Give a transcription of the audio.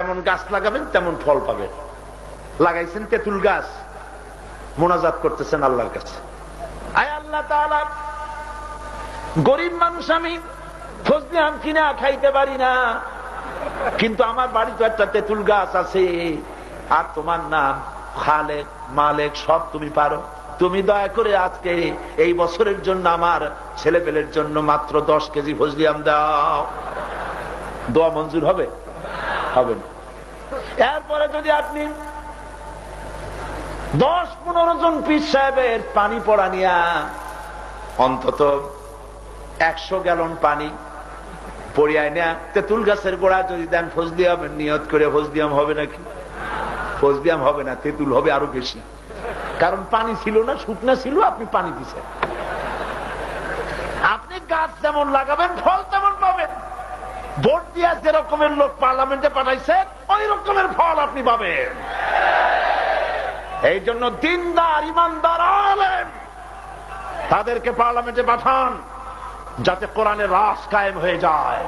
যেমন গাছ লাগাবেন তেমন ফল পাবেন। লাগাইছেন তেঁতুল গাছ, মোনাজাত করতেছেন আল্লাহর কাছে, আয় আল্লাহ তাআলা, গরিব মানুষ আমি, ফজলি আম কিনা খাইতে পারি না, কিন্তু আমার বাড়িতে একটা তেঁতুল গাছ আছে, আর তোমার নাম খালেক মালেক সব তুমি পারো, তুমি দয়া করে আজকে এই বছরের জন্য আমার ছেলেপেলের জন্য মাত্র 10 কেজি ফজলি আম দাও। দোয়া মঞ্জুর হবে? হবে না। এরপরে যদি আপনি 10-15 জন পীর সাহেবের পানি পড়া নিয়া অন্তত 100 গ্যালন পানি পড়িয়ায় না তেঁতুল গাছের গোড়া যদি দেন, ফজলি আমের নিয়ত করে, ফজলি আম হবে নাকি? ফজলি আম হবে না, তেঁতুল হবে আরো বেশি, কারণ পানি ছিল না, শুকনা ছিল, আপনি পানি দিচ্ছেন। আপনি গাছ যেমন লাগাবেন ফল তেমন পাবেন। ভোট দিয়া যে রকমের লোক পার্লামেন্টে পাঠাইছেন ওই রকমের ফল আপনি পাবেন। এই জন্য দিনদার ইমানদার আলেম তাদেরকে পার্লামেন্টে পাঠান, যাতে কোরআনের রাজ কায়েম হয়ে যায়।